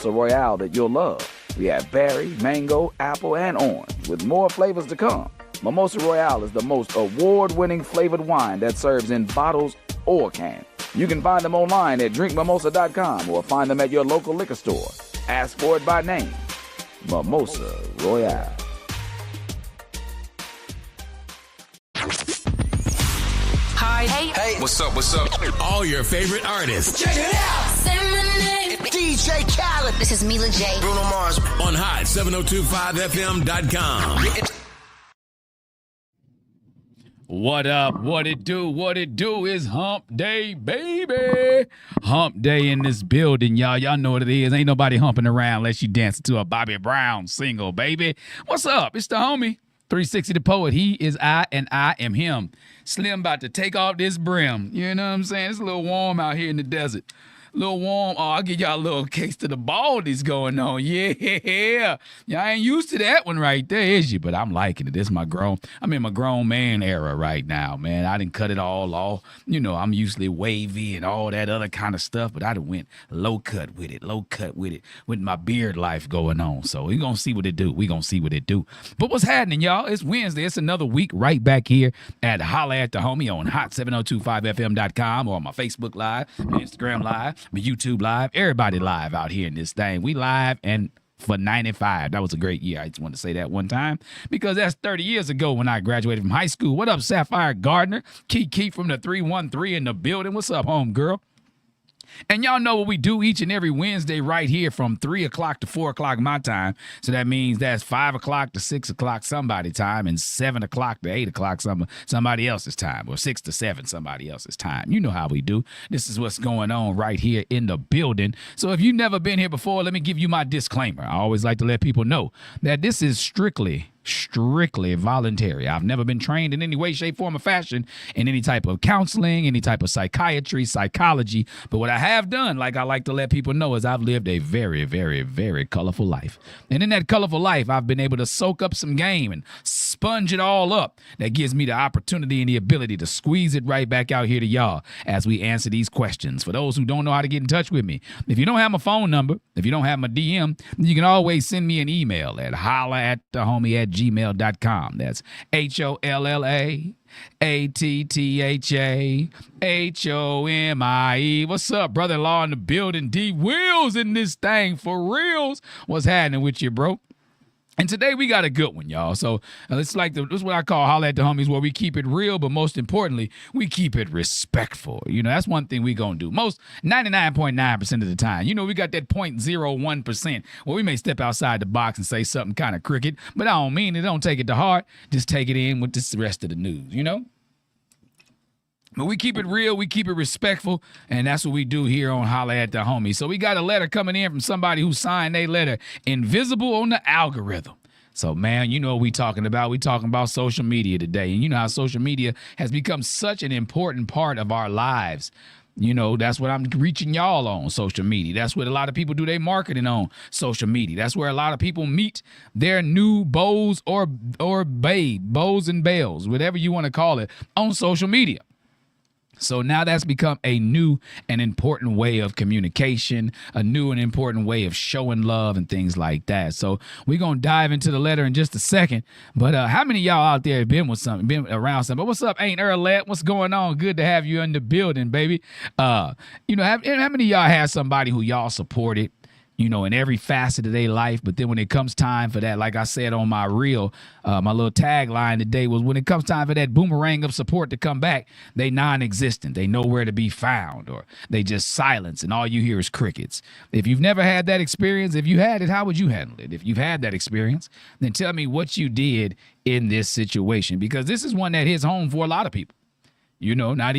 Royale that you'll love. We have berry, mango, apple, and orange, with more flavors to come. Mimosa Royale is the most award-winning flavored wine that serves in bottles or cans. You can find them online at drinkmimosa.com or find them at your local liquor store. Ask for it by name. Mimosa Royale. Hi. Hey. What's up? All your favorite artists. Check it out. Say my name. DJ Khaled. This is Mila J. Bruno Mars. On Hot 7025fm.com. What up? What it do? What it do is hump day, baby. Hump day in this building, y'all. Y'all know what it is. Ain't nobody humping around unless you dancing to a Bobby Brown single, baby. What's up? It's the homie. 360 the poet. He is I and I am him. Slim about to take off this brim. You know what I'm saying? It's a little warm out here in the desert. A little warm. Oh, I'll give y'all a little case to the baldies going on. Yeah. Y'all ain't used to that one right there, is you? But I'm liking it. I'm in my grown man era right now, man. I didn't cut it all off. You know, I'm usually wavy and all that other kind of stuff, but I done went low cut with it with my beard life going on. So we gonna see what it do. But what's happening, y'all? It's Wednesday. It's another week right back here at Holla at the Homie on hot7025fm.com or on my Facebook Live, my Instagram Live, my YouTube Live, everybody live out here in this thing. We live and for 95. That was a great year. I just wanted to say that one time because that's 30 years ago when I graduated from high school. What up, Sapphire Gardner? Key from the 313 in the building. What's up, home girl? And y'all know what we do each and every Wednesday right here from 3 o'clock to 4 o'clock my time. So that means that's 5 o'clock to 6 o'clock somebody time and 7 o'clock to 8 o'clock somebody else's time, or 6 to 7 somebody else's time. You know how we do. This is what's going on right here in the building. So if you've never been here before, let me give you my disclaimer. I always like to let people know that this is strictly voluntary. I've never been trained in any way, shape, form, or fashion in any type of counseling, any type of psychiatry, psychology. But what I have done, like I like to let people know, is I've lived a very, very, very colorful life. And in that colorful life, I've been able to soak up some game and sponge it all up. That gives me the opportunity and the ability to squeeze it right back out here to y'all as we answer these questions. For those who don't know how to get in touch with me, if you don't have my phone number, if you don't have my DM, you can always send me an email at holla@thehomie@gmail.com. That's HOLLAATTHAHOMIE. What's up, brother-in-law in the building? D Wheels in this thing for reals. What's happening with you, bro? And today we got a good one, y'all. So it's like this is what I call Holla at the Homies, where we keep it real, but most importantly, we keep it respectful. You know, that's one thing we gonna do. 99.9% of the time. You know, we got that 0.01% where we may step outside the box and say something kind of crooked, but I don't mean it. Don't take it to heart. Just take it in with the rest of the news, you know? But we keep it real, we keep it respectful, and that's what we do here on Holla at the Homie. So we got a letter coming in from somebody who signed a letter, invisible on the algorithm. So, man, you know what we talking about. We talking about social media today. And you know how social media has become such an important part of our lives. You know, that's what I'm reaching y'all on social media. That's what a lot of people do their marketing on social media. That's where a lot of people meet their new beaux or babe, beaux and belles, whatever you want to call it, on social media. So now that's become a new and important way of communication, a new and important way of showing love and things like that. So we're going to dive into the letter in just a second. But how many of y'all out there have been around something? But what's up, Ain't Earlette? What's going on? Good to have you in the building, baby. How many of y'all had somebody who y'all supported, you know, in every facet of their life, but then when it comes time for that, like I said on my reel, my little tagline today was, when it comes time for that boomerang of support to come back, they non-existent. They nowhere to be found, or they just silence, and all you hear is crickets. If you've never had that experience, if you had it, how would you handle it? If you've had that experience, then tell me what you did in this situation, because this is one that hits home for a lot of people. You know, not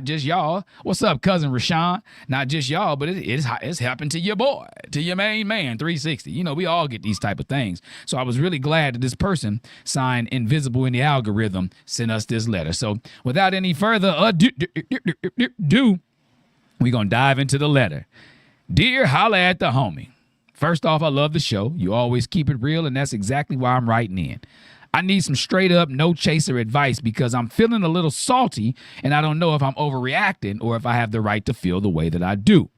just y'all. What's up, cousin Rashawn? Not just y'all, but it's happened to your boy, to your main man, 360. You know, we all get these type of things. So I was really glad that this person signed invisible in the algorithm sent us this letter. So without any further ado, we're going to dive into the letter. Dear Holla at the Homie, first off, I love the show. You always keep it real, and that's exactly why I'm writing in. I need some straight up, no chaser advice because I'm feeling a little salty and I don't know if I'm overreacting or if I have the right to feel the way that I do.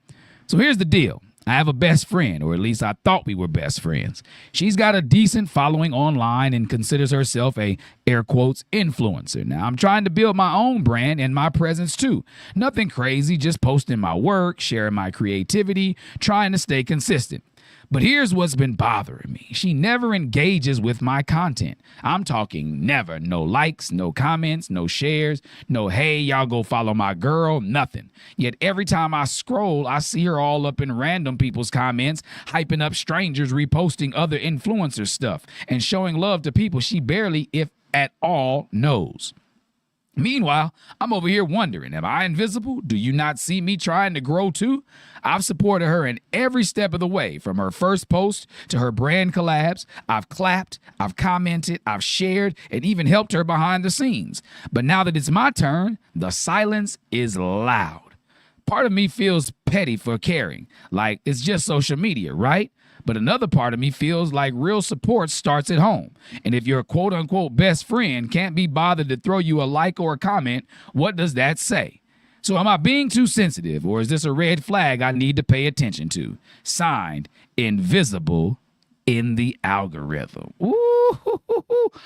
So here's the deal. I have a best friend, or at least I thought we were best friends. She's got a decent following online and considers herself a, air quotes, influencer. Now, I'm trying to build my own brand and my presence too. Nothing crazy, just posting my work, sharing my creativity, trying to stay consistent. But here's what's been bothering me. She never engages with my content. I'm talking never. No likes, no comments, no shares, no, hey, y'all go follow my girl, nothing. Yet every time I scroll, I see her all up in random people's comments, hyping up strangers, reposting other influencer stuff, and showing love to people she barely, if at all, knows. Meanwhile, I'm over here wondering, am I invisible? Do you not see me trying to grow too? I've supported her in every step of the way, from her first post to her brand collabs. I've clapped, I've commented, I've shared, and even helped her behind the scenes. But now that it's my turn, the silence is loud. Part of me feels petty for caring, like it's just social media, right? But another part of me feels like real support starts at home. And if your quote unquote best friend can't be bothered to throw you a like or a comment, what does that say? So am I being too sensitive, or is this a red flag I need to pay attention to? Signed, Invisible in the Algorithm. Ooh,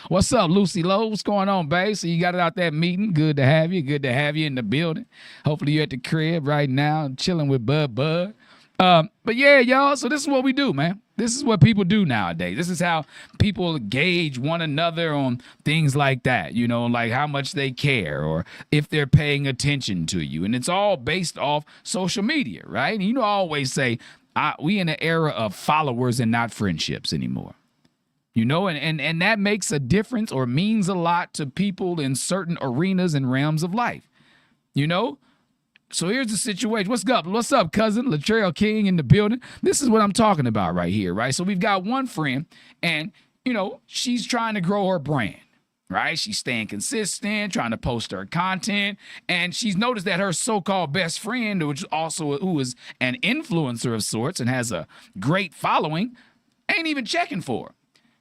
what's up, Lucy Lowe? What's going on, babe? So you got it out that meeting. Good to have you. Good to have you in the building. Hopefully you're at the crib right now, chilling with Bud. But yeah, y'all, so this is what we do, man. This is what people do nowadays. This is how people gauge one another on things like that, you know, like how much they care or if they're paying attention to you. And it's all based off social media, right? And you know, I always say we in an era of followers and not friendships anymore. You know, and that makes a difference or means a lot to people in certain arenas and realms of life, you know? So here's the situation. What's up, cousin? Latrell King in the building. This is what I'm talking about right here, right? So we've got one friend, and, you know, she's trying to grow her brand, right? She's staying consistent, trying to post her content, and she's noticed that her so-called best friend, who is an influencer of sorts and has a great following, ain't even checking for her.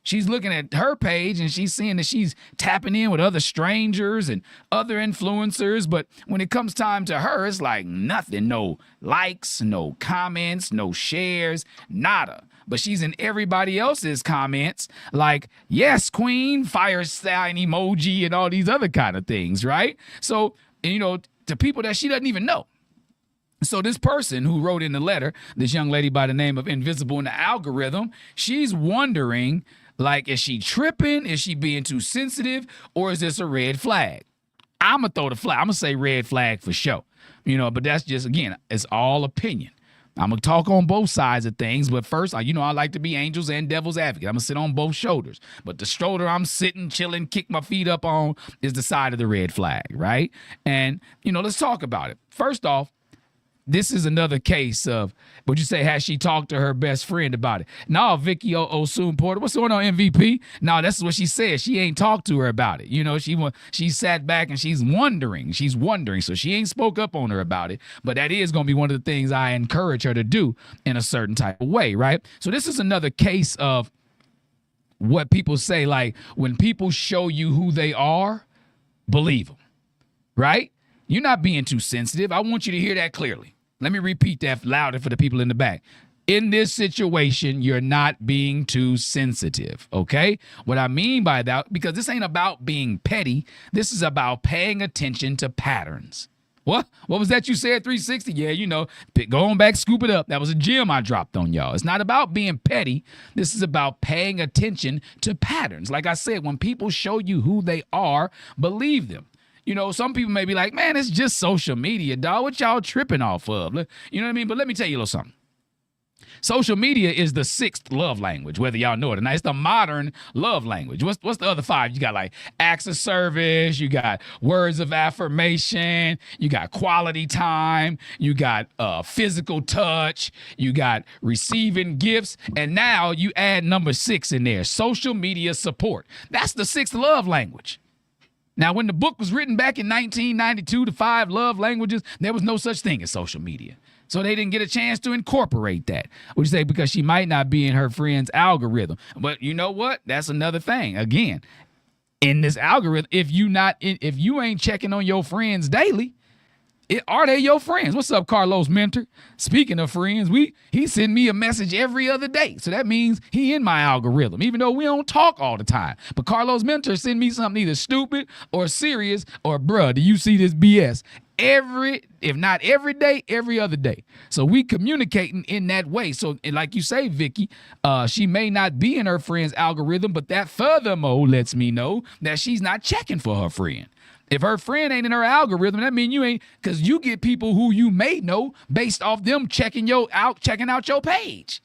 She's looking at her page and she's seeing that she's tapping in with other strangers and other influencers. But when it comes time to her, it's like nothing. No likes, no comments, no shares, nada. But she's in everybody else's comments like, yes, queen, fire sign emoji and all these other kind of things, right? So, you know, to people that she doesn't even know. So this person who wrote in the letter, this young lady by the name of Invisible in the Algorithm, she's wondering, like, is she tripping? Is she being too sensitive? Or is this a red flag? I'm going to throw the flag. I'm going to say red flag for sure. You know, but that's just, again, it's all opinion. I'm going to talk on both sides of things. But first, you know, I like to be angels and devil's advocate. I'm going to sit on both shoulders. But the shoulder I'm sitting, chilling, kick my feet up on is the side of the red flag, right? And, you know, let's talk about it. First off, this is another case of, would you say, has she talked to her best friend about it? No, Vicky Osun Porter, what's going on, MVP? No, that's what she said. She ain't talked to her about it. You know, she sat back and she's wondering. So she ain't spoke up on her about it. But that is going to be one of the things I encourage her to do in a certain type of way, right? So this is another case of what people say, like, when people show you who they are, believe them, right? You're not being too sensitive. I want you to hear that clearly. Let me repeat that louder for the people in the back. In this situation, you're not being too sensitive, okay? What I mean by that, because this ain't about being petty. This is about paying attention to patterns. What was that you said, 360? Yeah, you know, go on back, scoop it up. That was a gem I dropped on y'all. It's not about being petty. This is about paying attention to patterns. Like I said, when people show you who they are, believe them. You know, some people may be like, man, it's just social media, dog. What y'all tripping off of? You know what I mean? But let me tell you a little something. Social media is the 6th love language, whether y'all know it or not. It's the modern love language. What's the other 5? You got like acts of service, you got words of affirmation, you got quality time, you got physical touch, you got receiving gifts, and now you add number 6 in there, social media support. That's the 6th love language. Now, when the book was written back in 1992, the 5 love languages, there was no such thing as social media. So they didn't get a chance to incorporate that. Would you say because she might not be in her friend's algorithm? But you know what? That's another thing. Again, in this algorithm, if you ain't checking on your friends daily, Are they your friends? What's up, Carlos Mentor? Speaking of friends, he send me a message every other day. So that means he in my algorithm, even though we don't talk all the time. But Carlos Mentor send me something either stupid or serious or, bruh, do you see this BS? If not every day, every other day. So we communicating in that way. So like you say, Vicky, she may not be in her friend's algorithm, but that furthermore lets me know that she's not checking for her friend. If her friend ain't in her algorithm, that means you ain't, because you get people who you may know based off them checking out your page.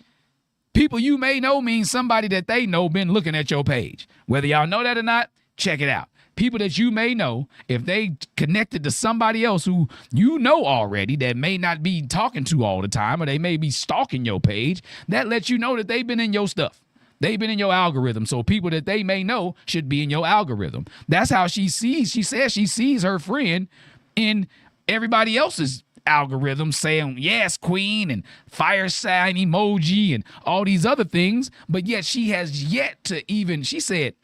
People you may know means somebody that they know been looking at your page. Whether y'all know that or not, check it out. People that you may know, if they connected to somebody else who you know already that may not be talking to all the time, or they may be stalking your page, that lets you know that they've been in your stuff. They've been in your algorithm. So people that they may know should be in your algorithm. That's how she sees. She says she sees her friend in everybody else's algorithm saying, yes, queen, and fire sign emoji and all these other things. But yet she has yet to even, she said,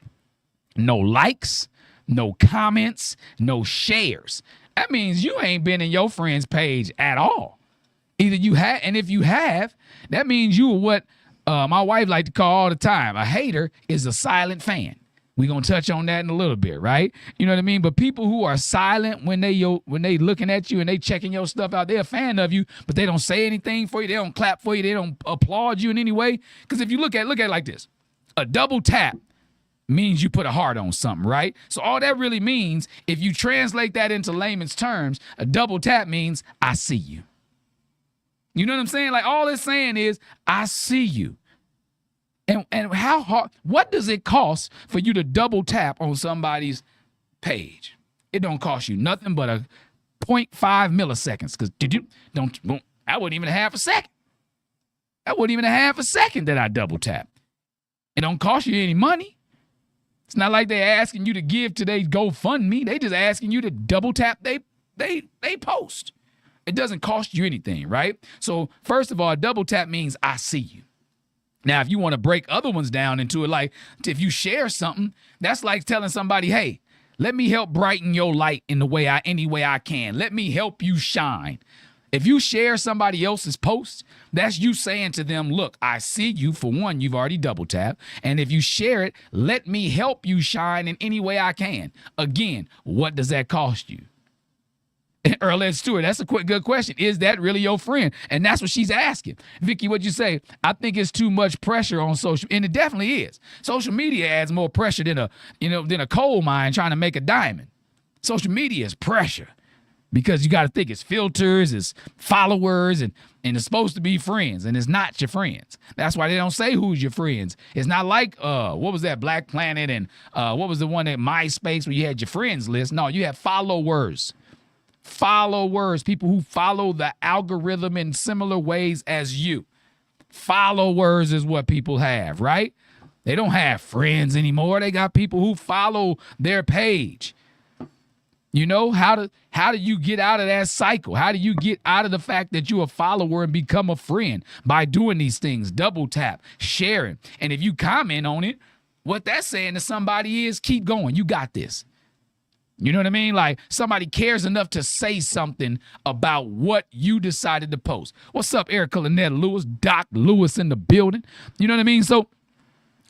no likes, no comments, no shares. That means you ain't been in your friend's page at all. Either you have, and if you have, that means you are what my wife like to call all the time, a hater is a silent fan. We're going to touch on that in a little bit, right? You know what I mean? But people who are silent when they looking at you and they checking your stuff out, they're a fan of you, but they don't say anything for you. They don't clap for you. They don't applaud you in any way. Because if you look at it like this, a double tap means you put a heart on something, right? So all that really means, if you translate that into layman's terms, a double tap means I see you. You know what I'm saying? Like, all it's saying is, I see you. And how hard, what does it cost for you to double tap on somebody's page? It don't cost you nothing but a 0.5 milliseconds. Because that wasn't even a half a second. That wasn't even a half a second that I double tap. It don't cost you any money. It's not like they're asking you to give to their GoFundMe. They just asking you to double tap they post. It doesn't cost you anything, right? So first of all, a double tap means I see you. Now, if you want to break other ones down into it, like if you share something, that's like telling somebody, hey, let me help brighten your light in any way I can. Let me help you shine. If you share somebody else's post, that's you saying to them, look, I see you. For one, you've already double tapped. And if you share it, let me help you shine in any way I can. Again, what does that cost you? Earl Stewart, that's a good question. Is that really your friend? And that's what she's asking. Vicky, what'd you say? I think it's too much pressure on social, and it definitely is. Social media adds more pressure than a coal mine trying to make a diamond. Social media is pressure because you got to think it's filters, it's followers, and it's supposed to be friends, and it's not your friends. That's why they don't say who's your friends. It's not like what was that, Black Planet, and what was the one at MySpace where you had your friends list? No, you have followers. Followers, people who follow the algorithm in similar ways as you. Followers is what people have, right? They don't have friends anymore. They got people who follow their page. You know, how do you get out of that cycle? How do you get out of the fact that you're a follower and become a friend? By doing these things, double tap, sharing. And if you comment on it, what that's saying to somebody is, keep going. You got this. You know what I mean? Like, somebody cares enough to say something about what you decided to post. What's up, Erica Lynette Lewis, Doc Lewis in the building? You know what I mean? So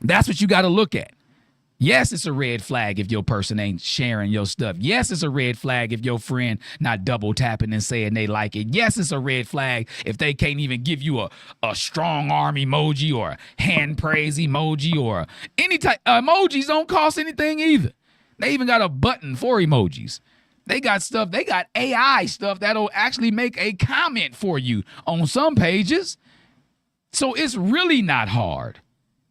that's what you got to look at. Yes, it's a red flag if your person ain't sharing your stuff. Yes, it's a red flag if your friend not double tapping and saying they like it. Yes, it's a red flag if they can't even give you a strong arm emoji or a hand praise emoji or any type. Emojis don't cost anything either. They even got a button for emojis. They got stuff, they got AI stuff that'll actually make a comment for you on some pages. So it's really not hard.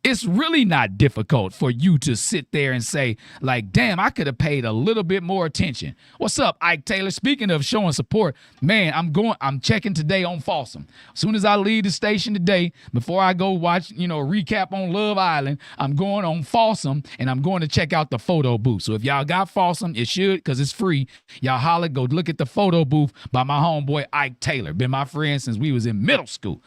It's really not difficult for you to sit there and say, like, damn, I could have paid a little bit more attention. What's up, Ike Taylor? Speaking of showing support, man, I'm checking today on Folsom. As soon as I leave the station today, before I go watch, a recap on Love Island, I'm going on Folsom and I'm going to check out the photo booth. So if y'all got Folsom, it should, because it's free. Y'all holler, go look at the photo booth by my homeboy Ike Taylor. Been my friend since we was in middle school.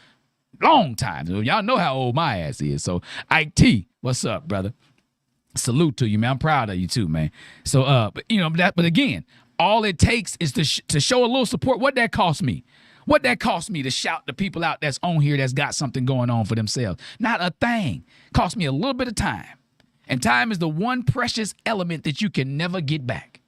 Long time. Y'all know how old my ass is. So Ike T, what's up, brother? Salute to you, man. I'm proud of you too, man. So but again, All it takes is to show a little support. What that cost me? What that cost me to shout the people out that's on here that's got something going on for themselves? Not a thing. Cost me a little bit of time. And time is the one precious element that you can never get back.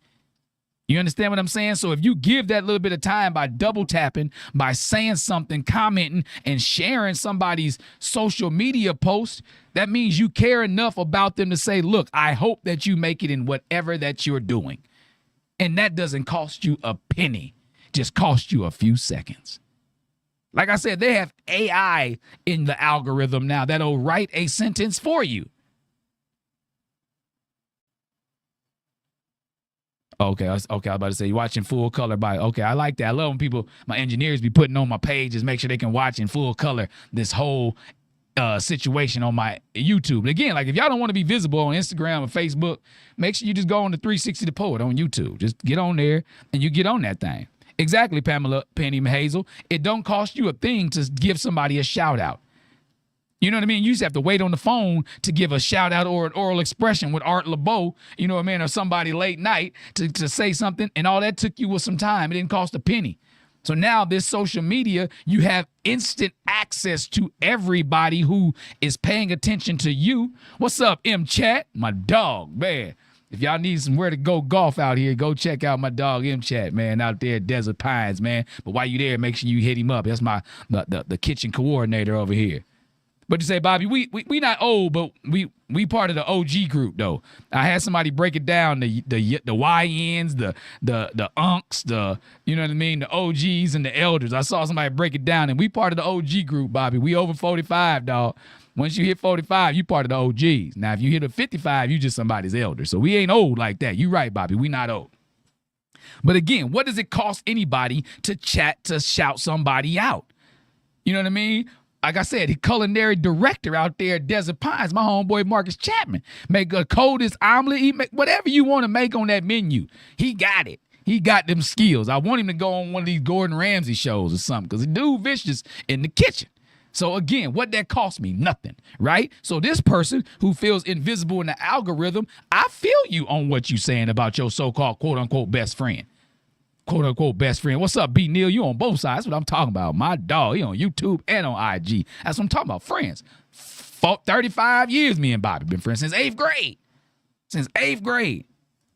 You understand what I'm saying? So if you give that little bit of time by double tapping, by saying something, commenting, and sharing somebody's social media post, that means you care enough about them to say, look, I hope that you make it in whatever that you're doing. And that doesn't cost you a penny, just cost you a few seconds. Like I said, they have AI in the algorithm now that'll write a sentence for you. Okay, I was about to say, you're watching full color okay, I like that. I love when people, my engineers be putting on my pages, make sure they can watch in full color this whole situation on my YouTube. And again, like if y'all don't want to be visible on Instagram or Facebook, make sure you just go on the 360 The Poet on YouTube. Just get on there and you get on that thing. Exactly, Pamela Penny Hazel. It don't cost you a thing to give somebody a shout out. You know what I mean? You just have to wait on the phone to give a shout out or an oral expression with Art LeBeau, you know what I mean, or somebody late night to say something, and all that took you with some time. It didn't cost a penny. So now this social media, you have instant access to everybody who is paying attention to you. What's up, M Chat? My dog, man. If y'all need somewhere to go golf out here, go check out my dog M Chat, man, out there at Desert Pines, man. But while you there, make sure you hit him up. That's the kitchen coordinator over here. But you say, Bobby, we not old, but we part of the OG group though. I had somebody break it down, the YNs, the unks, you know what I mean, the OGs and the elders. I saw somebody break it down, and we part of the OG group, Bobby. We over 45, dog. Once you hit 45, you part of the OGs. Now, if you hit a 55, you just somebody's elder. So we ain't old like that. You right, Bobby. We not old. But again, what does it cost anybody to shout somebody out? You know what I mean? Like I said, the culinary director out there at Desert Pines, my homeboy Marcus Chapman, make a coldest omelet, he make whatever you want to make on that menu. He got it. He got them skills. I want him to go on one of these Gordon Ramsay shows or something because the dude vicious in the kitchen. So again, what that cost me? Nothing, right? So this person who feels invisible in the algorithm, I feel you on what you saying about your so-called quote-unquote best friend. Quote-unquote best friend. What's up, B. Neal? You on both sides. That's what I'm talking about. My dog, he on YouTube and on IG. That's what I'm talking about. Friends. 35 years me and Bobby been friends since 8th grade. Since 8th grade.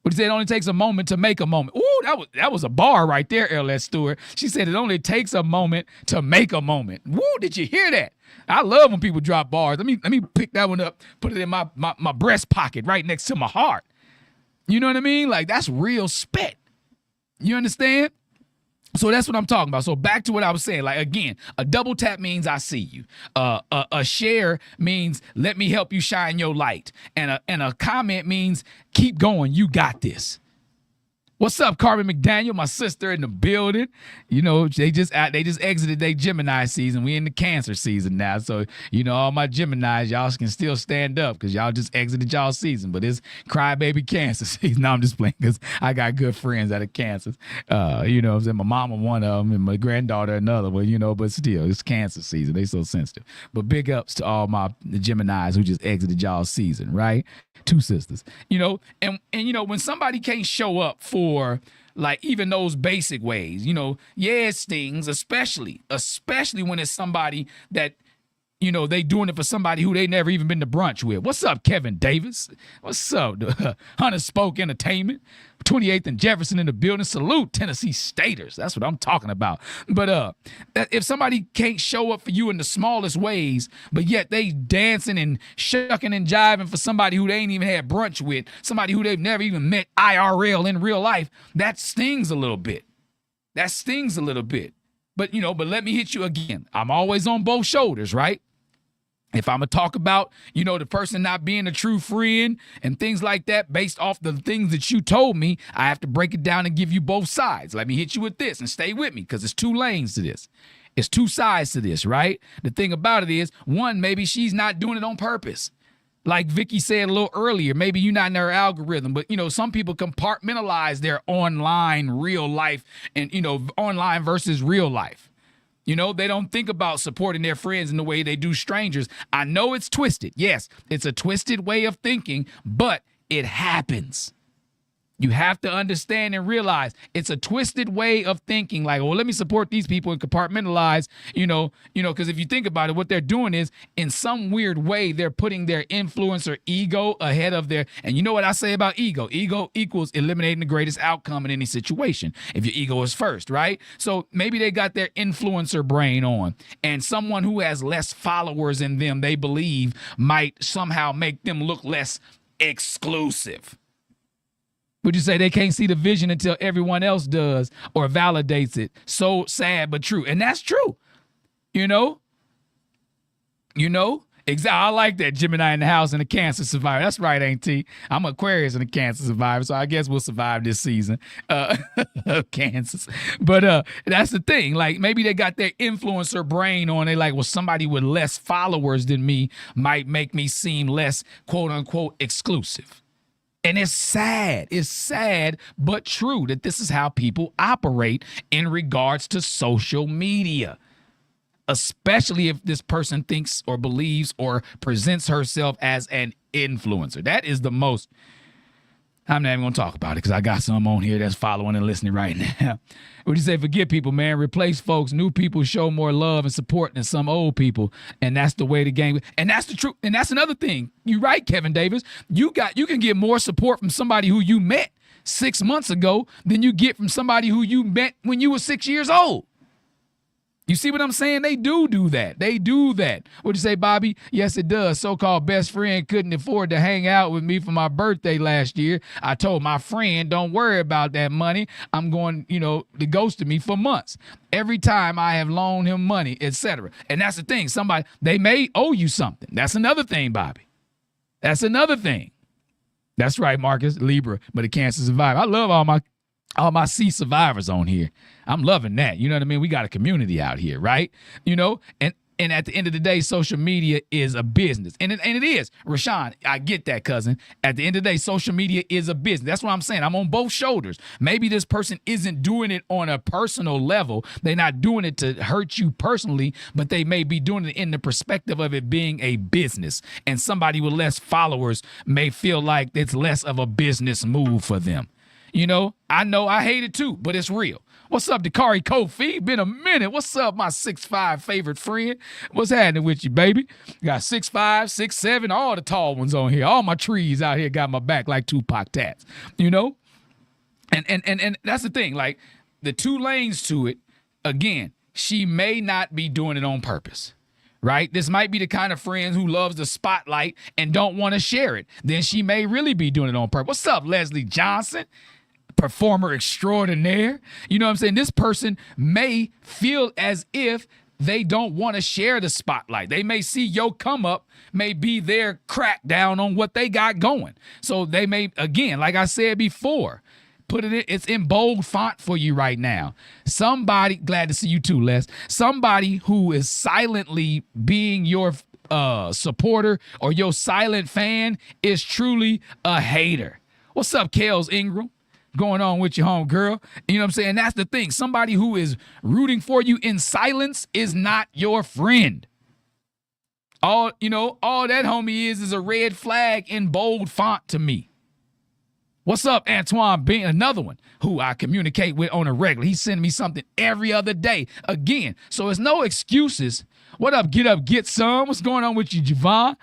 But he said it only takes a moment to make a moment. Ooh, that was a bar right there, LS Stewart. She said it only takes a moment to make a moment. Woo, did you hear that? I love when people drop bars. Let me pick that one up, put it in my breast pocket right next to my heart. You know what I mean? Like, that's real spit. You understand? So that's what I'm talking about. So back to what I was saying. Like, again, a double tap means I see you. A share means let me help you shine your light. And a comment means keep going. You got this. What's up, Carmen McDaniel, my sister in the building? You know, they just exited their Gemini season. We in the Cancer season now. So, you know, all my Geminis, y'all can still stand up because y'all just exited y'all season. But it's crybaby Cancer season. No, I'm just playing because I got good friends that are Cancers. You know, my mama one of them and my granddaughter another one, you know, but still, it's Cancer season. They so sensitive. But big ups to all the Geminis who just exited y'all season, right? Two sisters, you know, and you know, when somebody can't show up for like even those basic ways, you know, yeah, it stings, especially when it's somebody that, you know, they doing it for somebody who they never even been to brunch with. What's up, Kevin Davis? What's up, Hunter Spoke Entertainment? 28th and Jefferson in the building. Salute, Tennessee Staters. That's what I'm talking about. But if somebody can't show up for you in the smallest ways, but yet they dancing and shucking and jiving for somebody who they ain't even had brunch with, somebody who they've never even met IRL in real life, that stings a little bit. That stings a little bit. But, you know, but let me hit you again. I'm always on both shoulders, right? If I'm going to talk about, you know, the person not being a true friend and things like that based off the things that you told me, I have to break it down and give you both sides. Let me hit you with this and stay with me because it's two lanes to this. It's two sides to this, right? The thing about it is, one, maybe she's not doing it on purpose. Like Vicky said a little earlier, maybe you're not in her algorithm, but, you know, some people compartmentalize their online real life and, you know, online versus real life. You know, they don't think about supporting their friends in the way they do strangers. I know it's twisted. Yes, it's a twisted way of thinking, but it happens. You have to understand and realize it's a twisted way of thinking. Like, well, let me support these people and compartmentalize, because if you think about it, what they're doing is in some weird way, they're putting their influence or ego ahead of their, and you know what I say about ego? Ego equals eliminating the greatest outcome in any situation. If your ego is first, right? So maybe they got their influencer brain on, and someone who has less followers in them, they believe might somehow make them look less exclusive. Would you say they can't see the vision until everyone else does or validates it? So sad, but true. And that's true. Exactly. I like that. Gemini in the house and a Cancer survivor. That's right, ain't T? I'm Aquarius and a Cancer survivor, so I guess we'll survive this season of Cancers. But that's the thing. Like, maybe they got their influencer brain on. They like, well, somebody with less followers than me might make me seem less, quote unquote, exclusive. And it's sad, but true that this is how people operate in regards to social media, especially if this person thinks or believes or presents herself as an influencer. That is the most, I'm not even going to talk about it because I got some on here that's following and listening right now. What do you say? Forget people, man. Replace folks. New people show more love and support than some old people. And that's the way the game. And that's the truth. And that's another thing. You're right, Kevin Davis. You can get more support from somebody who you met 6 months ago than you get from somebody who you met when you were 6 years old. You see what I'm saying? They do that. They do that. What'd you say, Bobby? Yes, it does. So-called best friend couldn't afford to hang out with me for my birthday last year. I told my friend, don't worry about that money. I'm going, to ghosted me for months. Every time I have loaned him money, etc. And that's the thing. They may owe you something. That's another thing, Bobby. That's another thing. That's right, Marcus, Libra, but a Cancer survivor. I love all my C survivors on here. I'm loving that. You know what I mean? We got a community out here, right? And at the end of the day, social media is a business. And it is. Rashawn, I get that, cousin. At the end of the day, social media is a business. That's what I'm saying. I'm on both shoulders. Maybe this person isn't doing it on a personal level. They're not doing it to hurt you personally, but they may be doing it in the perspective of it being a business. And somebody with less followers may feel like it's less of a business move for them. I know I hate it too, but it's real. What's up, Dakari Kofi? Been a minute. What's up, my 6'5" favorite friend? What's happening with you, baby? Got 6'5", 6'7", all the tall ones on here. All my trees out here got my back like Tupac tats, And that's the thing. Like, the two lanes to it, again, she may not be doing it on purpose. Right? This might be the kind of friend who loves the spotlight and don't want to share it. Then she may really be doing it on purpose. What's up, Leslie Johnson? Performer extraordinaire. You know what I'm saying? This person may feel as if they don't want to share the spotlight. They may see your come up may be their crackdown on what they got going. So they may, again, like I said before, it's in bold font for you right now. Somebody, glad to see you too, Les. Somebody who is silently being your supporter or your silent fan is truly a hater. What's up, Kels Ingram? Going on with your home girl? You know what I'm saying? That's the thing. Somebody who is rooting for you in silence is not your friend. All that homie is a red flag in bold font to me. What's up, Antoine Bean? Another one who I communicate with on a regular. He's sending me something every other day. Again, so it's no excuses. What up, get some? What's going on with you, Javon?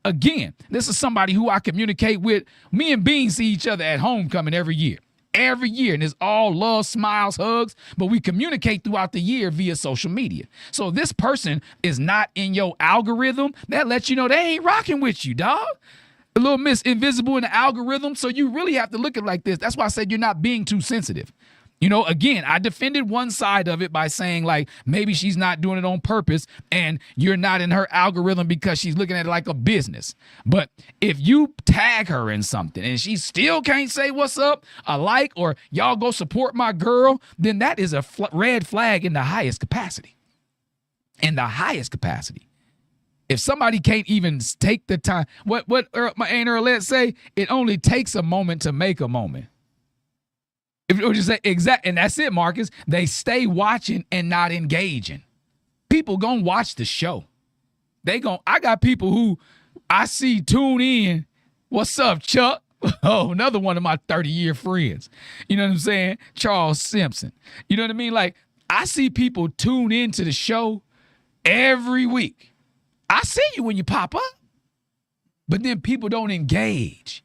Again, this is somebody who I communicate with. Me and Bean see each other at homecoming every year. And it's all love, smiles, hugs, but we communicate throughout the year via social media. So this person is not in your algorithm. That lets you know they ain't rocking with you, dog. A little Miss Invisible in the algorithm, so you really have to look at it like this. That's why I said you're not being too sensitive. Again, I defended one side of it by saying, like, maybe she's not doing it on purpose and you're not in her algorithm because she's looking at it like a business. But if you tag her in something and she still can't say what's up, a like, or y'all go support my girl, then that is a red flag in the highest capacity. If somebody can't even take the time, what my Aunt Earlette say, it only takes a moment to make a moment. If you say and that's it, Marcus. They stay watching and not engaging. People gonna watch the show. I got people who I see tune in. What's up, Chuck? Oh, another one of my 30-year friends. You know what I'm saying? Charles Simpson. You know what I mean? Like, I see people tune into the show every week. I see you when you pop up, but then people don't engage.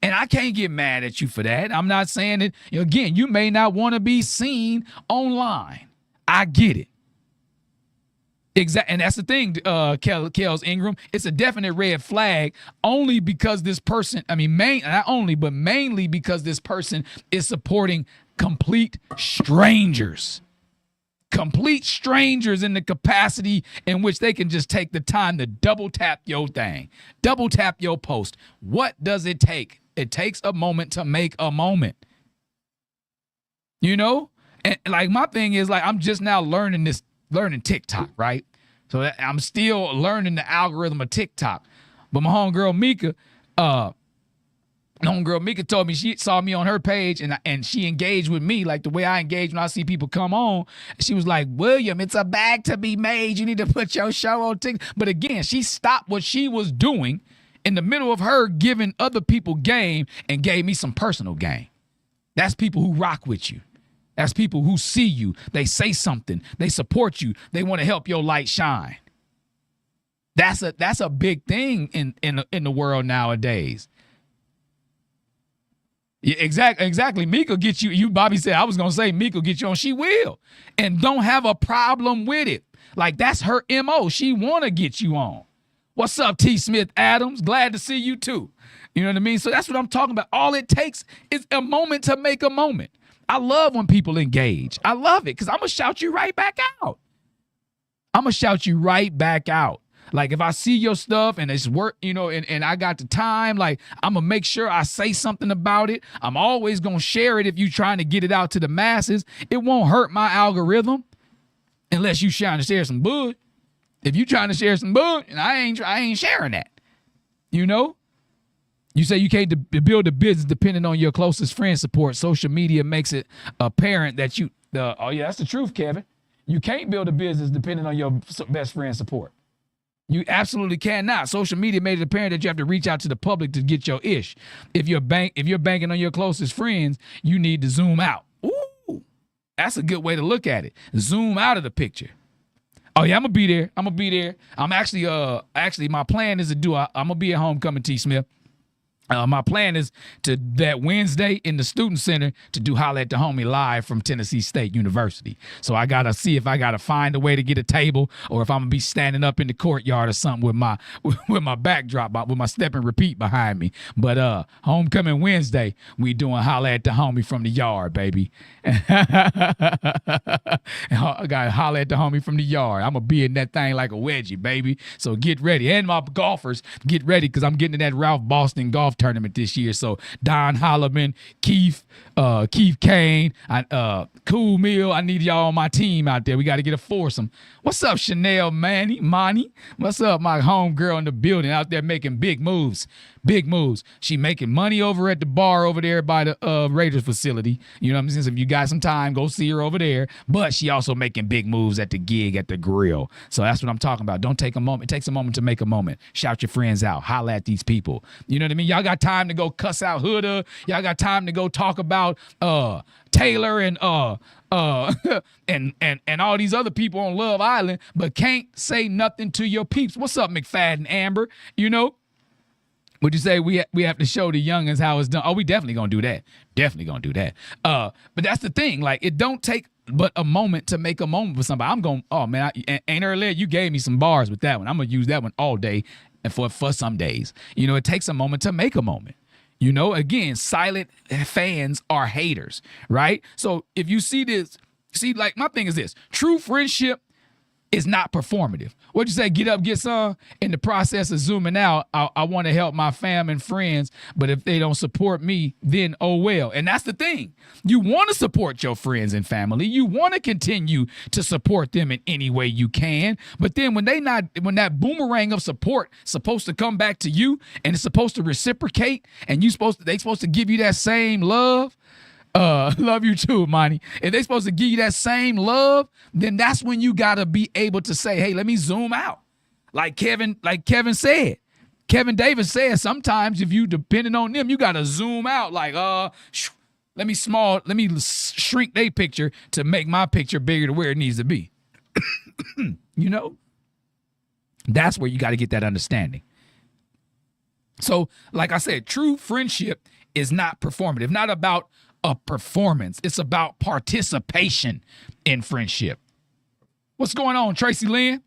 And I can't get mad at you for that. I'm not saying that, again, you may not want to be seen online. I get it. Exactly, and that's the thing, Kels Ingram. It's a definite red flag only because this person, not only, but mainly because this person is supporting complete strangers. Complete strangers in the capacity in which they can just take the time to double tap your thing, double tap your post. What does it take? It takes a moment to make a moment. You know? And like my thing is like I'm just now learning TikTok, right? So I'm still learning the algorithm of TikTok. But my homegirl Mika told me she saw me on her page and she engaged with me like the way I engage when I see people come on. She was like, William, it's a bag to be made. You need to put your show on TikTok. But again, she stopped what she was doing in the middle of her giving other people game and gave me some personal game. That's people who rock with you. That's people who see you. They say something. They support you. They want to help your light shine. That's a big thing in the world nowadays. Yeah, exactly. Mika get you. Bobby said I was gonna say Mika get you on. She will, and don't have a problem with it. Like that's her MO. She wanna get you on. What's up, T. Smith Adams? Glad to see you too. You know what I mean? So that's what I'm talking about. All it takes is a moment to make a moment. I love when people engage. I love it because I'm gonna shout you right back out. Like if I see your stuff and it's work, and I got the time, like I'm gonna make sure I say something about it. I'm always gonna share it if you're trying to get it out to the masses. It won't hurt my algorithm unless you trying to share some bud. If you trying to share some bud, and I ain't sharing that. You say you can't build a business depending on your closest friend support. Social media makes it apparent that that's the truth, Kevin. You can't build a business depending on your best friend support. You absolutely cannot. Social media made it apparent that you have to reach out to the public to get your ish. If you're banking on your closest friends, you need to zoom out. Ooh, that's a good way to look at it. Zoom out of the picture. Oh yeah, I'm gonna be there. I'm actually my plan is to I'm gonna be at homecoming, T. Smith. My plan is to that Wednesday in the student center to do Holla at the Homie live from Tennessee State University. So I gotta see if I gotta find a way to get a table or if I'm gonna be standing up in the courtyard or something with my backdrop, with my step and repeat behind me. But homecoming Wednesday, we doing Holla at the Homie from the yard, baby. I got Holla at the Homie from the yard. I'm gonna be in that thing like a wedgie, baby. So get ready, and my golfers get ready because I'm getting to that Ralph Boston golf tournament this year. So Don Holloman, Keith Kane, Cool Mill, I need y'all on my team out there. We got to get a foursome. What's up, Chanel Monty? What's up, my homegirl in the building out there making big moves? Big moves. She making money over at the bar over there by the Raiders facility. You know what I'm saying? So if you got some time, go see her over there. But she also making big moves at the gig at the grill. So that's what I'm talking about. Don't take a moment. It takes a moment to make a moment. Shout your friends out. Holla at these people. You know what I mean? Y'all got time to go cuss out Huda. Y'all got time to go talk about Taylor and and all these other people on Love Island, but can't say nothing to your peeps. What's up, McFadden Amber? Would you say we have to show the youngins how it's done? Oh, we definitely gonna do that. But that's the thing. Like, it don't take but a moment to make a moment with somebody. I'm going, oh man, and earlier you gave me some bars with that one. I'm gonna use that one all day and for some days. It takes a moment to make a moment. Again, silent fans are haters, right? So if you like my thing is this: true friendship is not performative. What'd you say? Get up, get some. In the process of zooming out, I want to help my fam and friends, but if they don't support me, then oh well. And that's the thing. You want to support your friends and family. You want to continue to support them in any way you can. But then when that boomerang of support supposed to come back to you and it's supposed to reciprocate and they supposed to give you that same love. Love you too, Monty. If they supposed to give you that same love, then that's when you gotta be able to say, hey, let me zoom out. Like Kevin said, Kevin Davis says sometimes if you depending on them, you got to zoom out like, let me shrink their picture to make my picture bigger to where it needs to be. You know? That's where you got to get that understanding. So, like I said, true friendship is not performative, not about a performance. It's about participation in friendship. What's going on, Tracy Lynn?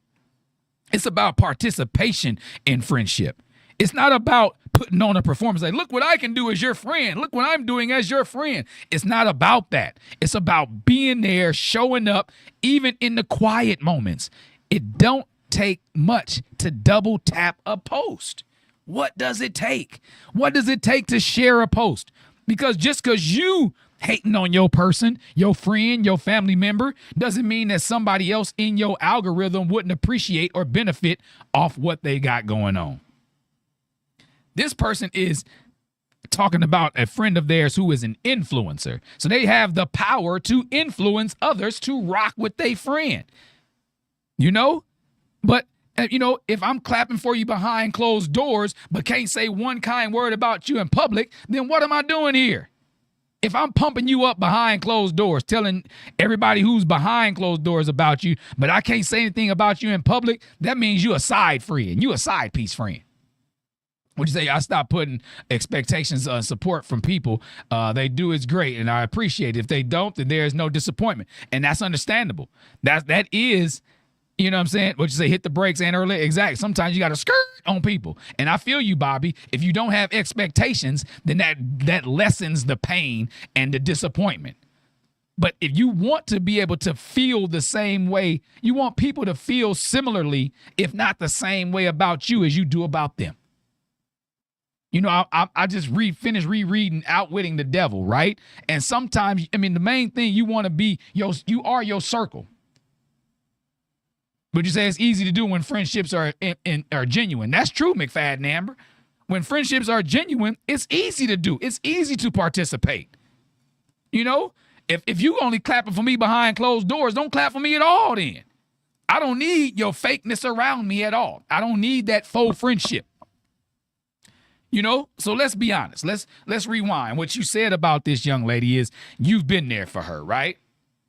It's about participation in friendship. It's not about putting on a performance. Like, look what I can do as your friend. Look what I'm doing as your friend. It's not about that. It's about being there, showing up, even in the quiet moments. It don't take much to double tap a post. What does it take? What does it take to share a post? Because just because you hating on your person, your friend, your family member, doesn't mean that somebody else in your algorithm wouldn't appreciate or benefit off what they got going on. This person is talking about a friend of theirs who is an influencer. So they have the power to influence others to rock with their friend. You know? But, you know, if I'm clapping for you behind closed doors, but can't say one kind word about you in public, then what am I doing here? If I'm pumping you up behind closed doors, telling everybody who's behind closed doors about you, but I can't say anything about you in public, that means you a side friend. You a side piece friend. Would you say I stop putting expectations on support from people? They do is great, and I appreciate it. If they don't, then there is no disappointment, and that's understandable. That is, you know what I'm saying? What you say, hit the brakes and early. Exactly. Sometimes you got to skirt on people, and I feel you, Bobby. If you don't have expectations, then that lessens the pain and the disappointment. But if you want to be able to feel the same way, you want people to feel similarly, if not the same way about you as you do about them. You know, I just finished rereading Outwitting the Devil, right? And sometimes, I mean, the main thing you want to be, you are your circle. But you say it's easy to do when friendships are genuine. That's true, McFadden Amber. When friendships are genuine, it's easy to do. It's easy to participate. You know, if you only clapping for me behind closed doors, don't clap for me at all then. I don't need your fakeness around me at all. I don't need that faux friendship. You know, so let's be honest. Let's rewind. What you said about this young lady is you've been there for her, right?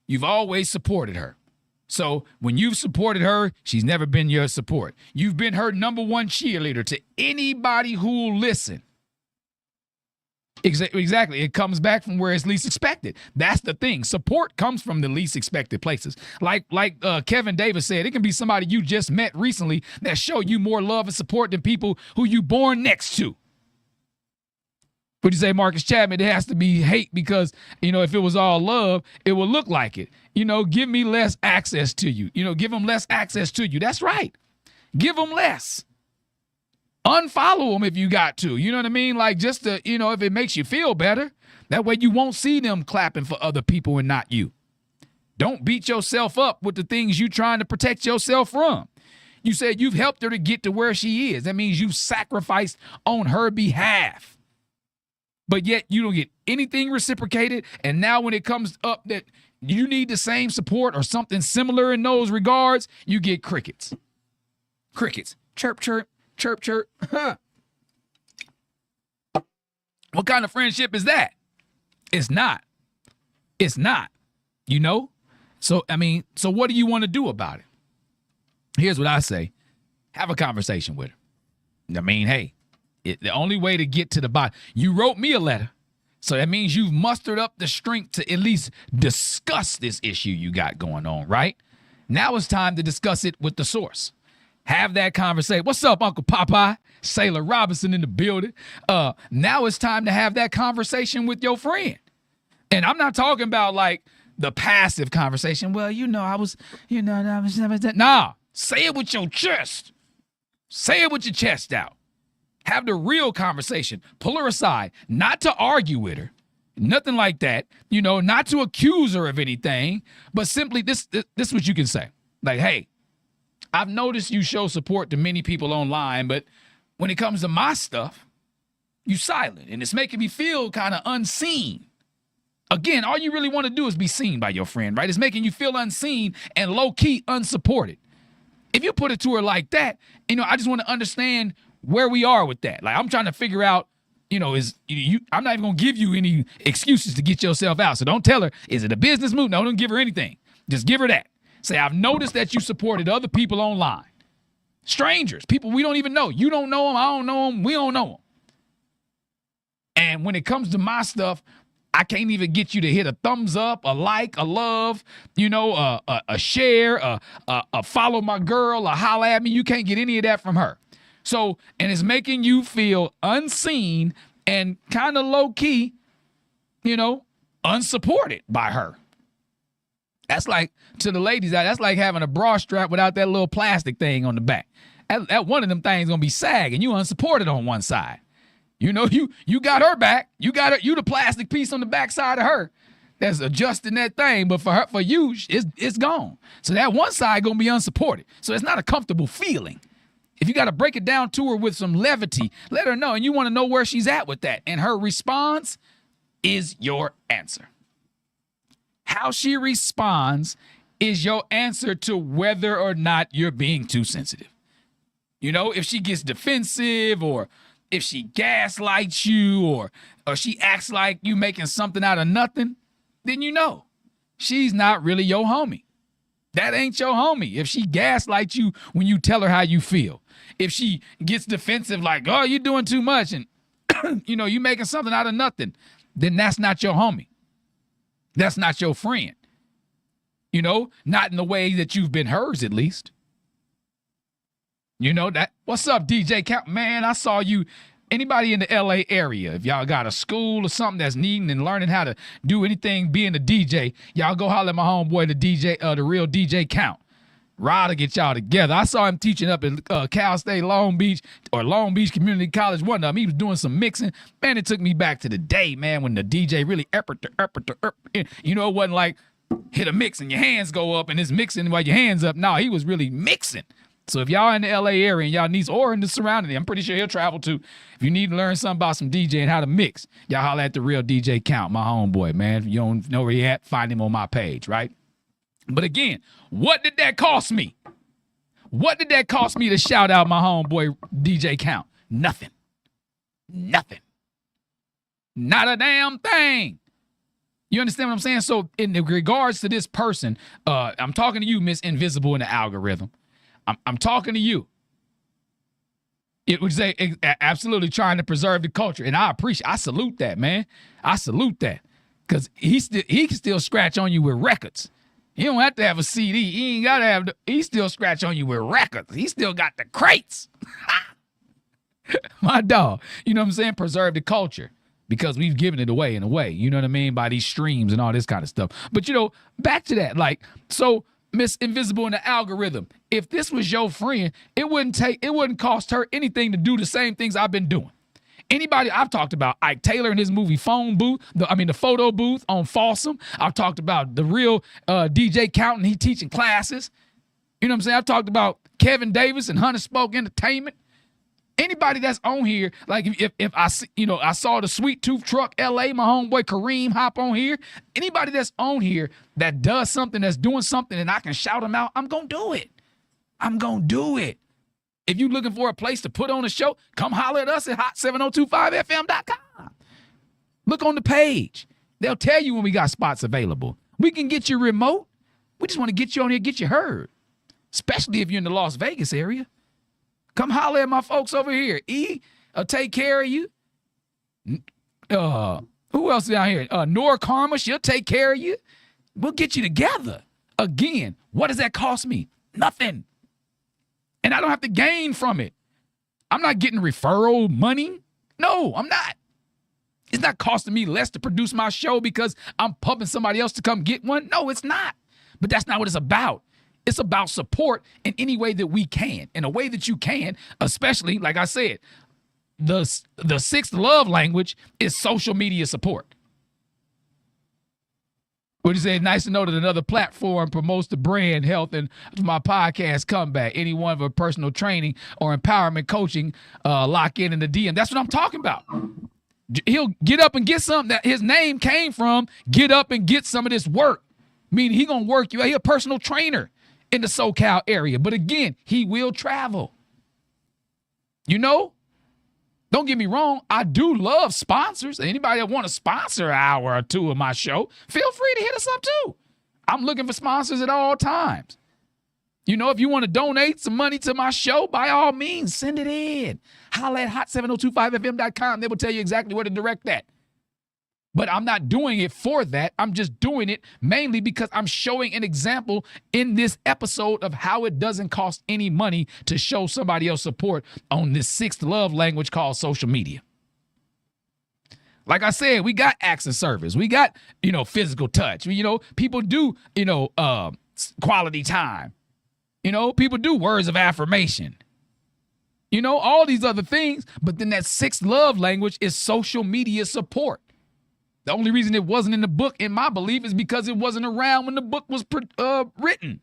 You've always supported her. So when you've supported her, she's never been your support. You've been her number one cheerleader to anybody who'll listen. Exactly. It comes back from where it's least expected. That's the thing. Support comes from the least expected places. Like Kevin Davis said, it can be somebody you just met recently that show you more love and support than people who you born next to. Would you say, Marcus Chapman, it has to be hate because, you know, if it was all love, it would look like it. You know, give me less access to you. You know, give them less access to you. That's right. Give them less. Unfollow them if you got to. You know what I mean? Like just to, you know, if it makes you feel better. That way you won't see them clapping for other people and not you. Don't beat yourself up with the things you're trying to protect yourself from. You said you've helped her to get to where she is. That means you've sacrificed on her behalf. But yet you don't get anything reciprocated. And now when it comes up that you need the same support or something similar in those regards, you get crickets. Crickets. Chirp, chirp, chirp, chirp. Huh. What kind of friendship is that? It's not. It's not. You know? So, I mean, so what do you want to do about it? Here's what I say. Have a conversation with her. I mean, hey. The only way to get to the bottom, you wrote me a letter. So that means you've mustered up the strength to at least discuss this issue you got going on, right? Now it's time to discuss it with the source. Have that conversation. What's up, Uncle Popeye? Sailor Robinson in the building. Now it's time to have that conversation with your friend. And I'm not talking about like the passive conversation. Well, I was. Nah, say it with your chest. Say it with your chest out. Have the real conversation. Pull her aside, not to argue with her, nothing like that. You know, not to accuse her of anything, but simply this is what you can say. Like, hey, I've noticed you show support to many people online, but when it comes to my stuff, you silent, and it's making me feel kind of unseen. Again, all you really want to do is be seen by your friend, right? It's making you feel unseen and low-key unsupported. If you put it to her like that, I just want to understand where we are with that. Like, I'm trying to figure out, I'm not even going to give you any excuses to get yourself out. So don't tell her, is it a business move? No, don't give her anything. Just give her that. Say, I've noticed that you supported other people online. Strangers, people we don't even know. You don't know them, I don't know them, we don't know them. And when it comes to my stuff, I can't even get you to hit a thumbs up, a like, a love, a share, a follow my girl, a holla at me. You can't get any of that from her. So, and it's making you feel unseen and kind of low key, unsupported by her. That's like, to the ladies, that's like having a bra strap without that little plastic thing on the back. That one of them things gonna be sagging. You unsupported on one side. You got her back. You the plastic piece on the back side of her that's adjusting that thing. But for you, it's gone. So that one side gonna be unsupported. So it's not a comfortable feeling. If you got to break it down to her with some levity, let her know. And you want to know where she's at with that. And her response is your answer. How she responds is your answer to whether or not you're being too sensitive. If she gets defensive, or if she gaslights you, or she acts like you making something out of nothing, then she's not really your homie. That ain't your homie. If she gaslights you when you tell her how you feel, if she gets defensive like, oh, you're doing too much, and you making something out of nothing, then that's not your homie. That's not your friend. Not in the way that you've been hers, at least. That. What's up, DJ Count? Man, I saw you. Anybody in the LA area, if y'all got a school or something that's needing and learning how to do anything being a DJ, y'all go holler at my homeboy, the real DJ Count. Rod to get y'all together. I saw him teaching up at Cal State Long Beach Community College. One of them, he was doing some mixing. Man, it took me back to the day, man, when the DJ really it wasn't like hit a mix and your hands go up and it's mixing while your hands up. No, he was really mixing. So if y'all in the LA area and y'all need, or in the surrounding, I'm pretty sure he'll travel too. If you need to learn something about some DJ and how to mix, y'all holler at the real DJ Count, my homeboy, man. If you don't know where he at, find him on my page, right? But again, what did that cost me? What did that cost me to shout out my homeboy DJ Count? Nothing. Nothing. Not a damn thing. You understand what I'm saying? So in regards to this person, I'm talking to you, Miss Invisible in the algorithm. I'm talking to you. It would say absolutely trying to preserve the culture. And I salute that, man. I salute that. Because he can still scratch on you with records. He don't have to have a CD. He ain't got to have he still scratch on you with records. He still got the crates. My dog. You know what I'm saying? Preserve the culture. Because we've given it away in a way. You know what I mean? By these streams and all this kind of stuff. But back to that. Like, so Miss Invisible in the algorithm, if this was your friend, it wouldn't cost her anything to do the same things I've been doing. Anybody I've talked about, Ike Taylor in his movie Phone Booth, the photo booth on Folsom. I've talked about the real DJ Count, and he teaching classes. You know what I'm saying? I've talked about Kevin Davis and Hunter Spoke Entertainment. Anybody that's on here, like if I see, I saw the Sweet Tooth Truck LA, my homeboy Kareem hop on here. Anybody that's on here that does something, that's doing something, and I can shout them out, I'm gonna do it. I'm gonna do it. If you're looking for a place to put on a show, come holler at us at hot7025fm.com. Look on the page. They'll tell you when we got spots available. We can get you remote. We just want to get you on here, get you heard. Especially if you're in the Las Vegas area. Come holler at my folks over here. I'll take care of you. Who else is out here? Nora Karma, she'll take care of you. We'll get you together. Again, what does that cost me? Nothing. And I don't have to gain from it. I'm not getting referral money. No, I'm not. It's not costing me less to produce my show because I'm pumping somebody else to come get one. No, it's not. But that's not what it's about. It's about support in any way that we can, in a way that you can, especially, like I said, the sixth love language is social media support. What do you say? Nice to know that another platform promotes the brand, health, and my podcast comeback. Anyone for personal training or empowerment coaching, lock in the DM. That's what I'm talking about. He'll get up and get something that his name came from. Get up and get some of this work. Meaning he gonna work you. He a personal trainer in the SoCal area. But again, he will travel. You know, don't get me wrong. I do love sponsors. Anybody that want to sponsor an hour or two of my show, feel free to hit us up too. I'm looking for sponsors at all times. You know, if you want to donate some money to my show, by all means, send it in. Holla at hot7025fm.com. They will tell you exactly where to direct that. But I'm not doing it for that. I'm just doing it mainly because I'm showing an example in this episode of how it doesn't cost any money to show somebody else support on this sixth love language called social media. Like I said, we got acts of service. We got, physical touch. People do, quality time. People do words of affirmation. All these other things. But then that sixth love language is social media support. The only reason it wasn't in the book, in my belief, is because it wasn't around when the book was written.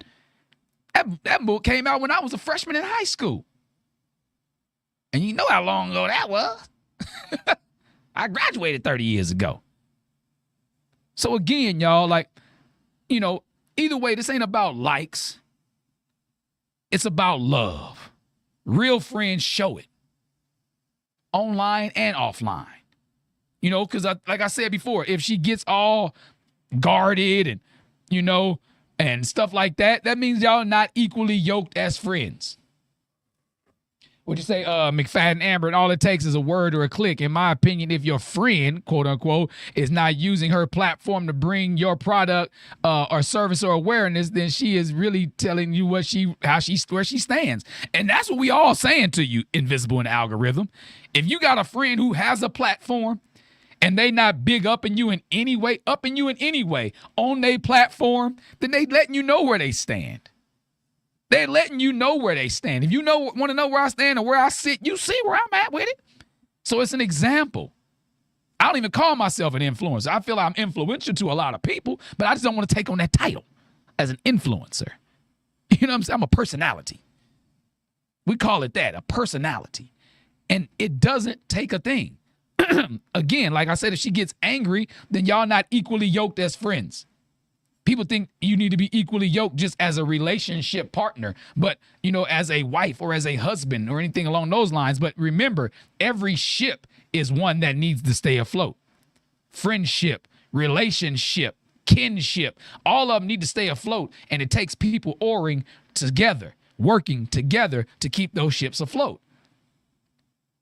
That book came out when I was a freshman in high school. And you know how long ago that was. I graduated 30 years ago. So again, y'all, either way, this ain't about likes. It's about love. Real friends show it. Online and offline. Because like I said before, if she gets all guarded and, and stuff like that, that means y'all not equally yoked as friends. What'd you say, McFadden Amber? And all it takes is a word or a click. In my opinion, if your friend, quote unquote, is not using her platform to bring your product or service or awareness, then she is really telling you where she stands. And that's what we all saying to you, invisible in the algorithm. If you got a friend who has a platform and they not big up in you in any way, on their platform, then they letting you know where they stand. They're letting you know where they stand. If you want to know where I stand or where I sit, you see where I'm at with it. So it's an example. I don't even call myself an influencer. I feel I'm influential to a lot of people, but I just don't want to take on that title as an influencer. You know what I'm saying? I'm a personality. We call it that, a personality. And it doesn't take a thing. Again, like I said, if she gets angry, then y'all not equally yoked as friends. People think you need to be equally yoked just as a relationship partner, but, as a wife or as a husband or anything along those lines. But remember, every ship is one that needs to stay afloat. Friendship, relationship, kinship, all of them need to stay afloat. And it takes people oaring together, working together to keep those ships afloat.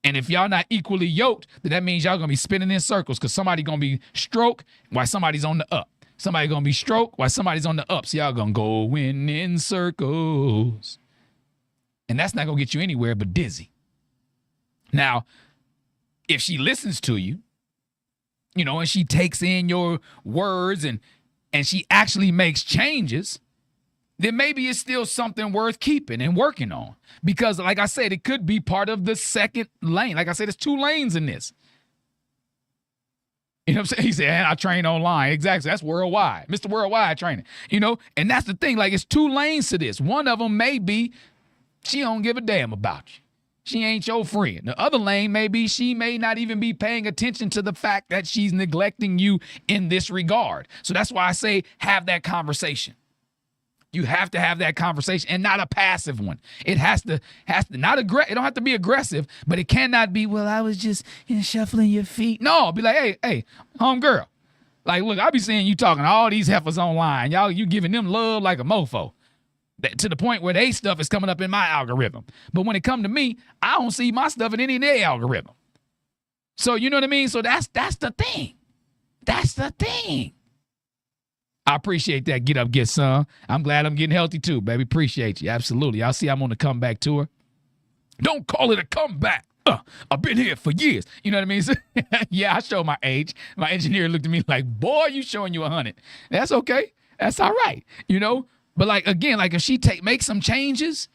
And if y'all not equally yoked, then that means y'all going to be spinning in circles because somebody going to be stroke while somebody's on the up. Somebody going to be stroke while somebody's on the up. So y'all going to go in circles. And that's not going to get you anywhere but dizzy. Now, if she listens to you, and she takes in your words and she actually makes changes, then maybe it's still something worth keeping and working on. Because like I said, it could be part of the second lane. Like I said, there's 2 lanes in this. You know what I'm saying? He said, I train online. Exactly. That's worldwide. Mr. Worldwide training. And that's the thing. Like, it's 2 lanes to this. One of them may be she don't give a damn about you. She ain't your friend. The other lane may be she may not even be paying attention to the fact that she's neglecting you in this regard. So that's why I say have that conversation. You have to have that conversation, and not a passive one. It has to not it don't have to be aggressive, but it cannot be, well, I was just shuffling your feet. No, be like, hey, homegirl. Like, look, I be seeing you talking to all these heifers online. Y'all, you giving them love like a mofo. To the point where they stuff is coming up in my algorithm. But when it come to me, I don't see my stuff in any of their algorithm. So you know what I mean? So that's the thing. That's the thing. I appreciate that. Get up, get some. I'm glad I'm getting healthy too, baby. Appreciate you. Absolutely. Y'all see I'm on the comeback tour. Don't call it a comeback. I've been here for years. You know what I mean? Yeah, I show my age. My engineer looked at me like, boy, you showing you 100. That's okay. That's all right. But like, again, like if she makes some changes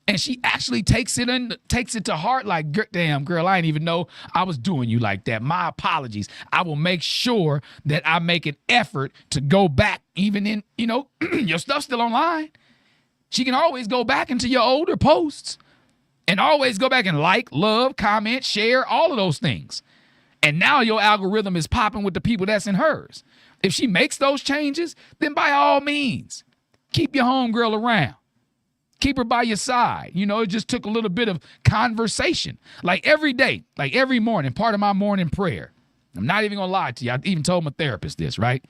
and she actually takes it to heart, like, damn, girl, I didn't even know I was doing you like that. My apologies. I will make sure that I make an effort to go back, even in, your stuff's still online. She can always go back into your older posts and always go back and like, love, comment, share, all of those things. And now your algorithm is popping with the people that's in hers. If she makes those changes, then by all means, keep your homegirl around. Keep her by your side. You know, it just took a little bit of conversation. Like every day, like every morning, part of my morning prayer. I'm not even going to lie to you. I even told my therapist this, right?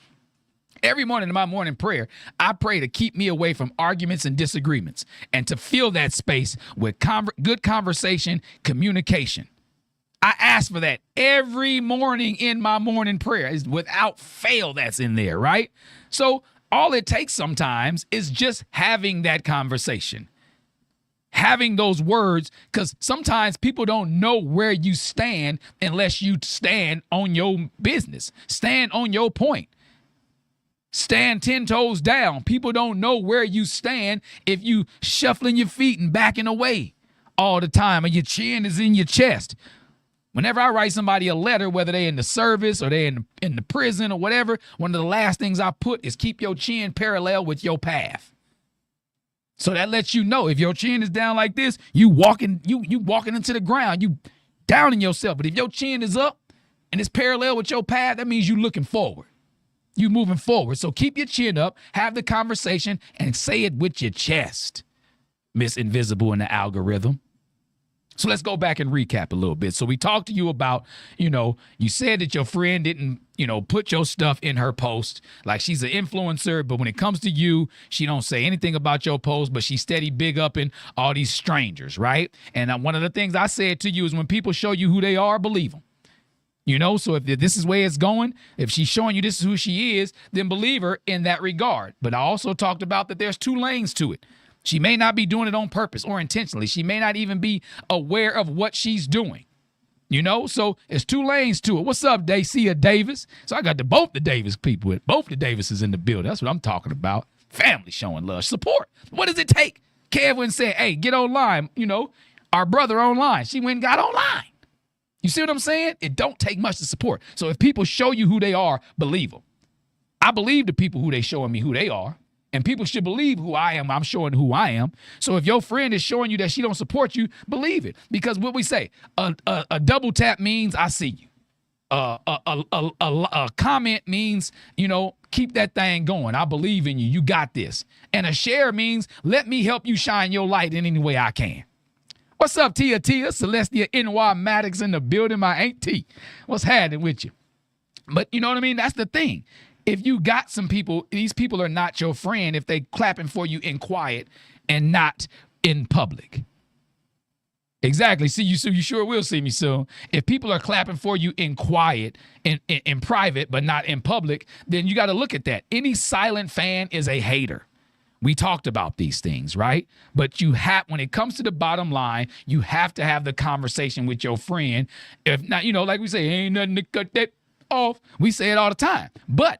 Every morning in my morning prayer, I pray to keep me away from arguments and disagreements and to fill that space with good conversation, communication. I ask for that every morning in my morning prayer. It's without fail that's in there, right? So all it takes sometimes is just having that conversation, having those words, because sometimes people don't know where you stand unless you stand on your business, stand on your point. Stand 10 toes down. People don't know where you stand if you shuffling your feet and backing away all the time and your chin is in your chest. Whenever I write somebody a letter, whether they're in the service or they're in the prison or whatever, one of the last things I put is keep your chin parallel with your path. So that lets you know if your chin is down like this, you walking into the ground, you downing yourself. But if your chin is up and it's parallel with your path, that means you looking forward. You moving forward. So keep your chin up, have the conversation, and say it with your chest, Miss Invisible in the algorithm. So let's go back and recap a little bit. So we talked to you about, you said that your friend didn't, put your stuff in her post. Like she's an influencer, but when it comes to you, she don't say anything about your post, but she's steady big up in all these strangers, right? And one of the things I said to you is when people show you who they are, believe them. So if this is where it's going, if she's showing you this is who she is, then believe her in that regard. But I also talked about that there's two lanes to it. She may not be doing it on purpose or intentionally. She may not even be aware of what she's doing. So it's two lanes to it. What's up, Dacia Davis? So I got both the Davis people, both the Davises in the building. That's what I'm talking about. Family showing love, support. What does it take? Kev went and said, hey, get online. Our brother online. She went and got online. You see what I'm saying? It don't take much to support. So if people show you who they are, believe them. I believe the people who they showing me who they are. And people should believe who I am. I'm showing who I am. So if your friend is showing you that she don't support you, believe it. Because what we say, a double tap means I see you. A comment means, keep that thing going. I believe in you. You got this. And a share means let me help you shine your light in any way I can. What's up, Tia? Celestia NY Maddox in the building, my auntie. What's happening with you? But you know what I mean? That's the thing. If you got some people, these people are not your friend if they clapping for you in quiet and not in public. Exactly. See you soon. You sure will see me soon. If people are clapping for you in quiet, in private, but not in public, then you got to look at that. Any silent fan is a hater. We talked about these things, right? But when it comes to the bottom line, you have to have the conversation with your friend. If not, like we say, ain't nothing to cut that off. We say it all the time. But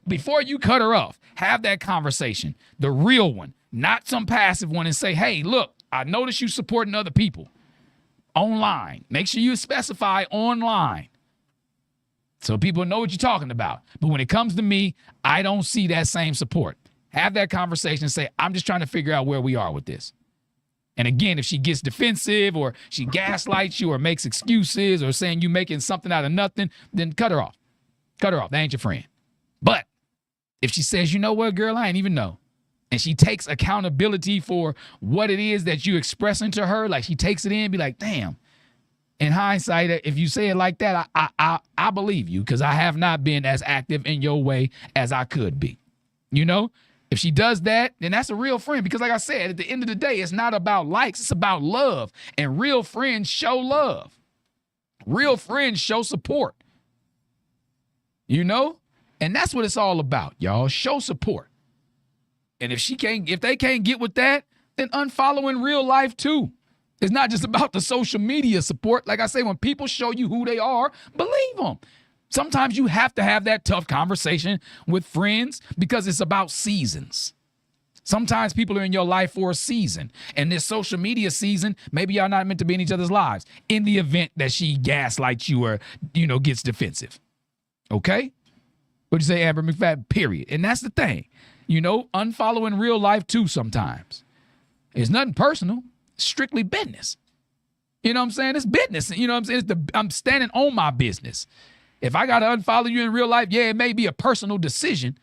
before you cut her off, have that conversation, the real one, not some passive one, and say, hey, look, I notice you supporting other people online. Make sure you specify online so people know what you're talking about. But when it comes to me, I don't see that same support. Have that conversation and say, I'm just trying to figure out where we are with this. And again, if she gets defensive or she gaslights you or makes excuses or saying you making something out of nothing, then cut her off. Cut her off. That ain't your friend. But if she says, you know what, girl, I ain't even know. And she takes accountability for what it is that you expressing to her, like she takes it in and be like, damn. In hindsight, if you say it like that, I believe you because I have not been as active in your way as I could be. If she does that, then that's a real friend. Because like I said, at the end of the day, it's not about likes. It's about love. And real friends show love. Real friends show support. And that's what it's all about, y'all. Show support. And if they can't get with that, then unfollow in real life too. It's not just about the social media support. Like I say, when people show you who they are, believe them. Sometimes you have to have that tough conversation with friends because it's about seasons. Sometimes people are in your life for a season. And this social media season, maybe y'all not meant to be in each other's lives in the event that she gaslights you or, gets defensive. Okay? What'd you say, Amber McFadden? Period. And that's the thing. Unfollow in real life too sometimes. It's nothing personal. It's strictly business. You know what I'm saying? It's business. You know what I'm saying? I'm standing on my business. If I got to unfollow you in real life, yeah, it may be a personal decision.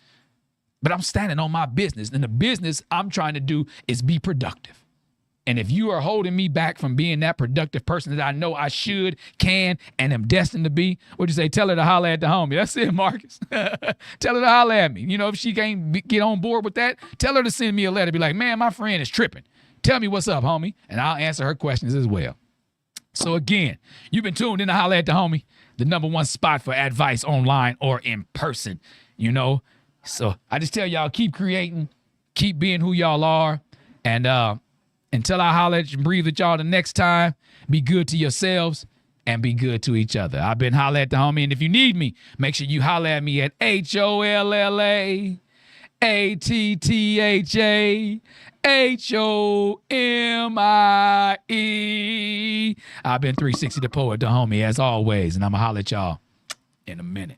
but I'm standing on my business. And the business I'm trying to do is be productive. And if you are holding me back from being that productive person that I know I should, can, and am destined to be, what'd you say? Tell her to holler at the homie. That's it, Marcus. Tell her to holler at me. You know, if she can't get on board with that, tell her to send me a letter. Be like, man, my friend is tripping. Tell me what's up, homie. And I'll answer her questions as well. So again, you've been tuned in to Holla at the Homie, the #1 spot for advice online or in person, you know. So I just tell y'all, keep creating, keep being who y'all are. And until I holler at you and breathe at y'all the next time, be good to yourselves and be good to each other. I've been Holla at the Homie. And if you need me, make sure you holler at me at HOLLAATTHAHOMIE. I've been 360 the Poet, the homie, as always, and I'm going to holler at y'all in a minute.